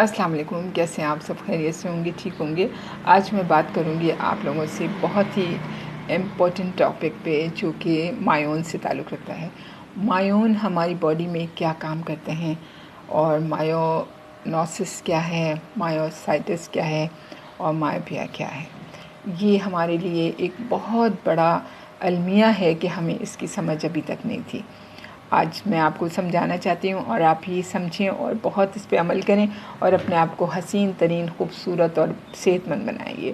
السلام علیکم، کیسے ہیں آپ؟ سب خیریت سے ہوں گے، ٹھیک ہوں گے۔ آج میں بات کروں گی آپ لوگوں سے بہت ہی امپورٹنٹ ٹاپک پہ، جو کہ مایون سے تعلق رکھتا ہے۔ مایون ہماری باڈی میں کیا کام کرتے ہیں، اور مایونوسس کیا ہے، مایوسائٹس کیا ہے، اور مایوپیا کیا ہے۔ یہ ہمارے لیے ایک بہت بڑا المیہ ہے کہ ہمیں اس کی سمجھ ابھی تک نہیں تھی۔ آج میں آپ کو سمجھانا چاہتی ہوں، اور آپ ہی سمجھیں اور بہت اس پہ عمل کریں، اور اپنے آپ کو حسین ترین، خوبصورت اور صحت مند بنائیے۔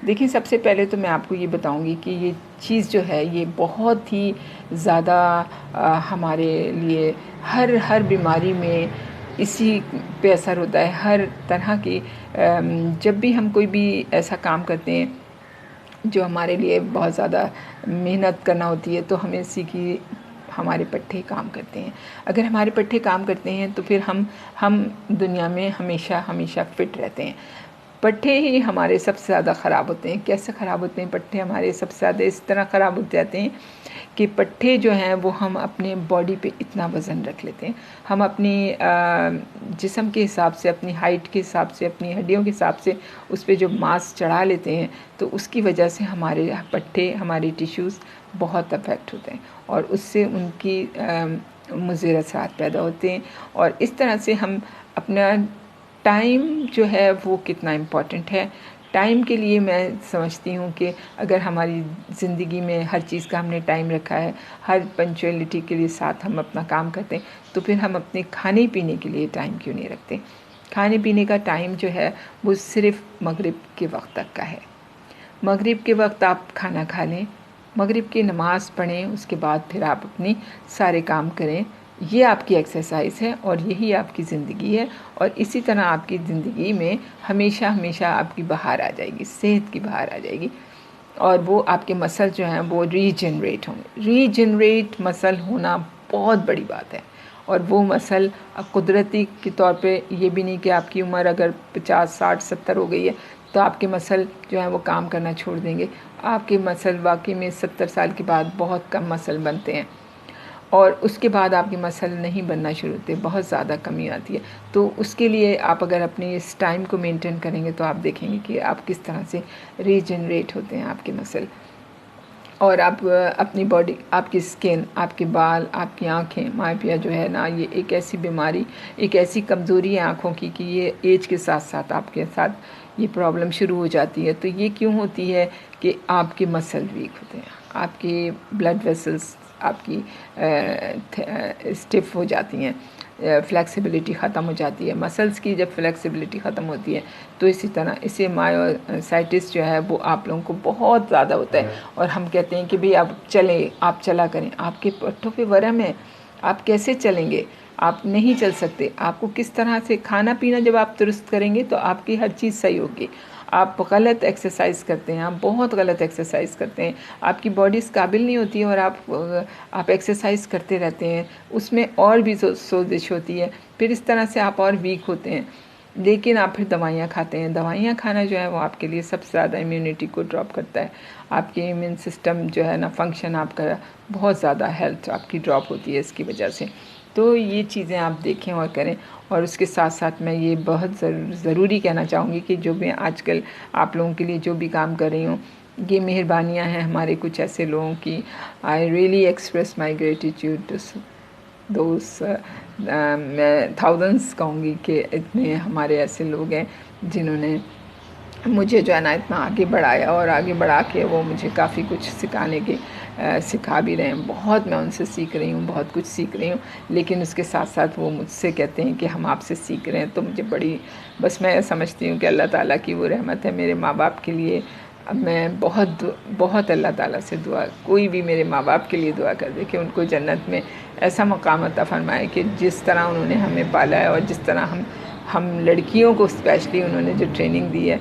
دیکھیں، سب سے پہلے تو میں آپ کو یہ بتاؤں گی کہ یہ چیز جو ہے یہ بہت ہی زیادہ ہمارے لیے ہر بیماری میں اسی پہ اثر ہوتا ہے۔ ہر طرح کی جب بھی ہم کوئی بھی ایسا کام کرتے ہیں جو ہمارے لیے بہت زیادہ محنت کرنا ہوتی ہے، تو ہمیں اسی کی ہمارے پٹھے کام کرتے ہیں۔ اگر ہمارے پٹھے کام کرتے ہیں تو پھر ہم دنیا میں ہمیشہ فٹ رہتے ہیں۔ پٹھے ہی ہمارے سب سے زیادہ خراب ہوتے ہیں۔ کیسے خراب ہوتے ہیں پٹھے ہمارے؟ سب سے زیادہ اس طرح خراب ہو جاتے ہیں کہ پٹھے جو ہیں وہ ہم اپنے باڈی پہ اتنا وزن رکھ لیتے ہیں، ہم اپنی جسم کے حساب سے، اپنی ہائٹ کے حساب سے، اپنی ہڈیوں کے حساب سے اس پہ جو ماس چڑھا لیتے ہیں، تو اس کی وجہ سے ہمارے پٹھے، ہماری ٹیشوز بہت افیکٹ ہوتے ہیں، اور اس سے ان کی مضر اثرات پیدا ہوتے ہیں۔ اور اس طرح سے ہم اپنا ٹائم جو ہے وہ کتنا امپورٹنٹ ہے۔ ٹائم کے لیے میں سمجھتی ہوں کہ اگر ہماری زندگی میں ہر چیز کا ہم نے ٹائم رکھا ہے، ہر پنچویلٹی کے لیے ساتھ ہم اپنا کام کرتے ہیں، تو پھر ہم اپنے کھانے پینے کے لیے ٹائم کیوں نہیں رکھتے؟ کھانے پینے کا ٹائم جو ہے وہ صرف مغرب کے وقت تک کا ہے۔ مغرب کے وقت آپ کھانا کھا لیں، مغرب کی نماز پڑھیں، اس کے بعد پھر آپ اپنی سارے کام کریں۔ یہ آپ کی ایکسرسائز ہے، اور یہی آپ کی زندگی ہے، اور اسی طرح آپ کی زندگی میں ہمیشہ آپ کی بہار آ جائے گی، صحت کی بہار آ جائے گی، اور وہ آپ کے مسل جو ہیں وہ ریجنریٹ ہوں گے۔ ریجنریٹ مسل ہونا بہت بڑی بات ہے، اور وہ مسل قدرتی کے طور پہ یہ بھی نہیں کہ آپ کی عمر اگر 50، 60، 70 ہو گئی ہے تو آپ کے مسل جو ہیں وہ کام کرنا چھوڑ دیں گے۔ آپ کے مسل واقعی میں 70 سال کے بعد بہت کم مسل بنتے ہیں، اور اس کے بعد آپ کے مسل نہیں بننا شروع ہوتے، بہت زیادہ کمی آتی ہے۔ تو اس کے لیے آپ اگر اپنے اس ٹائم کو مینٹین کریں گے تو آپ دیکھیں گے کہ آپ کس طرح سے ریجنریٹ ہوتے ہیں آپ کے مسل، اور آپ اپنی باڈی، آپ کی سکن، آپ کے بال، آپ کی آنکھیں۔ مایوپیا جو ہے نا، یہ ایک ایسی بیماری، ایک ایسی کمزوری ہے آنکھوں کی کہ یہ ایج کے ساتھ ساتھ آپ کے ساتھ یہ پرابلم شروع ہو جاتی ہے۔ تو یہ کیوں ہوتی ہے کہ آپ کے مسل ویک ہوتے ہیں، آپ کے بلڈ ویسلز آپ کی اسٹف ہو جاتی ہیں، فلیکسیبلٹی ختم ہو جاتی ہے۔ مسلز کی جب فلیکسیبلٹی ختم ہوتی ہے تو اسی طرح اسے مایوسائٹس جو ہے وہ آپ لوگوں کو بہت زیادہ ہوتا ہے، اور ہم کہتے ہیں کہ بھئی آپ چلیں، آپ چلا کریں۔ آپ کے پٹھوں پہ ورم ہے، آپ کیسے چلیں گے؟ آپ نہیں چل سکتے۔ آپ کو کس طرح سے کھانا پینا جب آپ درست کریں گے تو آپ کی ہر چیز صحیح ہوگی۔ آپ غلط ایکسرسائز کرتے ہیں، آپ بہت غلط ایکسرسائز کرتے ہیں، آپ کی باڈی اس قابل نہیں ہوتی ہے، اور آپ ایکسرسائز کرتے رہتے ہیں، اس میں اور بھی سوزش ہوتی ہے، پھر اس طرح سے آپ اور ویک ہوتے ہیں۔ لیکن آپ پھر دوائیاں کھاتے ہیں۔ دوائیاں کھانا جو ہے وہ آپ کے لیے سب سے زیادہ امیونٹی کو ڈراپ کرتا ہے۔ آپ کے ایمیون سسٹم جو ہے نا، فنکشن آپ کا بہت زیادہ، ہیلتھ آپ کی ڈراپ ہوتی ہے اس کی وجہ سے۔ تو یہ چیزیں آپ دیکھیں اور کریں، اور اس کے ساتھ ساتھ میں یہ بہت ضروری کہنا چاہوں گی کہ جو میں آج کل آپ لوگوں کے لیے جو بھی کام کر رہی ہوں، یہ مہربانیاں ہیں ہمارے کچھ ایسے لوگوں کی۔ I really express my gratitude to those, میں تھاؤزنڈس کہوں گی کہ اتنے ہمارے ایسے لوگ ہیں جنہوں نے مجھے جو ہے نا اتنا آگے بڑھایا، اور آگے بڑھا کے وہ مجھے کافی کچھ سکھا بھی رہے ہیں۔ بہت میں ان سے سیکھ رہی ہوں، بہت کچھ سیکھ رہی ہوں، لیکن اس کے ساتھ ساتھ وہ مجھ سے کہتے ہیں کہ ہم آپ سے سیکھ رہے ہیں، تو مجھے بس میں سمجھتی ہوں کہ اللہ تعالیٰ کی وہ رحمت ہے میرے ماں باپ کے لیے۔ اب میں بہت اللہ تعالیٰ سے کوئی بھی میرے ماں باپ کے لیے دعا کر دے کہ ان کو جنت میں ایسا مقام عطا فرمائے کہ جس طرح انہوں نے ہمیں پالا ہے، اور جس طرح ہم لڑکیوں کو اسپیشلی انہوں نے جو ٹریننگ دی ہے،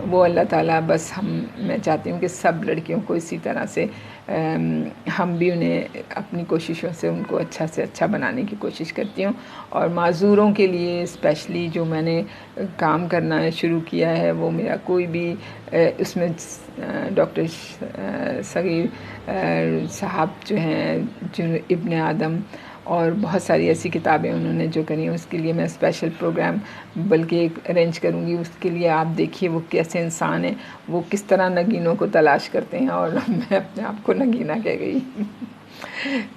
وہ اللہ تعالیٰ بس میں چاہتی ہوں کہ سب لڑکیوں کو اسی طرح سے ہم بھی انہیں اپنی کوششوں سے ان کو اچھا سے اچھا بنانے کی کوشش کرتی ہوں۔ اور معذوروں کے لیے اسپیشلی جو میں نے کام کرنا شروع کیا ہے، وہ میرا کوئی بھی اس میں ڈاکٹر صغیر صاحب جو ہیں، ابن آدم، اور بہت ساری ایسی کتابیں انہوں نے جو کری ہیں، اس کے لیے میں اسپیشل پروگرام بلکہ ایک ارینج کروں گی. اس کے لیے آپ دیکھیے وہ کیسے انسان ہیں، وہ کس طرح نگینوں کو تلاش کرتے ہیں، اور میں اپنے آپ کو نگینہ کہہ گئی.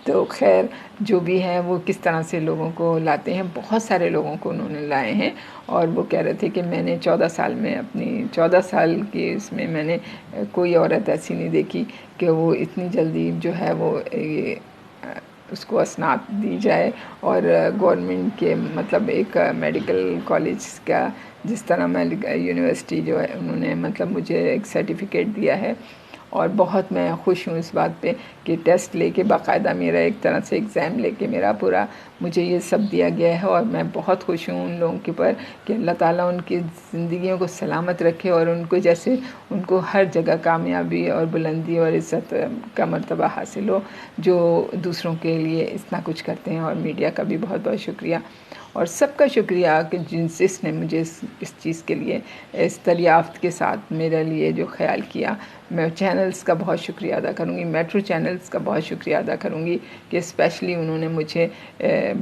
تو خیر جو بھی ہے وہ کس طرح سے لوگوں کو لاتے ہیں. بہت سارے لوگوں کو انہوں نے لائے ہیں، اور وہ کہہ رہے تھے کہ میں نے 14 سال میں، اپنی 14 سال کی اس میں نے کوئی عورت ایسی نہیں دیکھی کہ وہ اتنی جلدی جو ہے وہ اس کو اسناد دی جائے. اور گورنمنٹ کے مطلب ایک میڈیکل کالج کا جس طرح میں یونیورسٹی جو ہے انہوں نے مطلب مجھے ایک سرٹیفکیٹ دیا ہے، اور بہت میں خوش ہوں اس بات پہ کہ ٹیسٹ لے کے باقاعدہ میرا ایک طرح سے ایگزام لے کے میرا پورا مجھے یہ سب دیا گیا ہے. اور میں بہت خوش ہوں ان لوگوں کے پر کہ اللہ تعالیٰ ان کی زندگیوں کو سلامت رکھے، اور ان کو جیسے ان کو ہر جگہ کامیابی اور بلندی اور عزت کا مرتبہ حاصل ہو جو دوسروں کے لیے اتنا کچھ کرتے ہیں. اور میڈیا کا بھی بہت بہت شکریہ، اور سب کا شکریہ کہ جس نے مجھے اس چیز کے لیے اس دریافت کے ساتھ میرے لیے جو خیال کیا. میں چینلز کا بہت شکریہ ادا کروں گی، میٹرو چینلز کا بہت شکریہ ادا کروں گی کہ اسپیشلی انہوں نے مجھے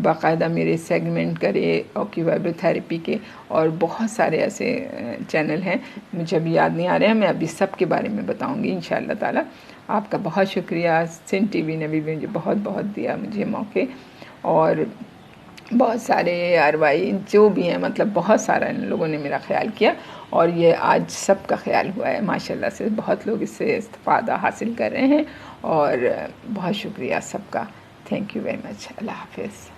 باقاعدہ میرے سیگمنٹ کرے آکیوائبل تھیراپی کے، اور بہت سارے ایسے چینل ہیں مجھے ابھی یاد نہیں آ رہے ہیں. میں ابھی سب کے بارے میں بتاؤں گی انشاءاللہ تعالی. آپ کا بہت شکریہ. سندھ ٹی وی نے بھی مجھے بہت بہت دیا مجھے موقع، اور بہت سارے آروائی جو بھی ہیں، مطلب بہت سارا ان لوگوں نے میرا خیال کیا، اور یہ آج سب کا خیال ہوا ہے ماشاءاللہ سے. بہت لوگ اس سے استفادہ حاصل کر رہے ہیں، اور بہت شکریہ سب کا. Thank you very much. اللہ حافظ.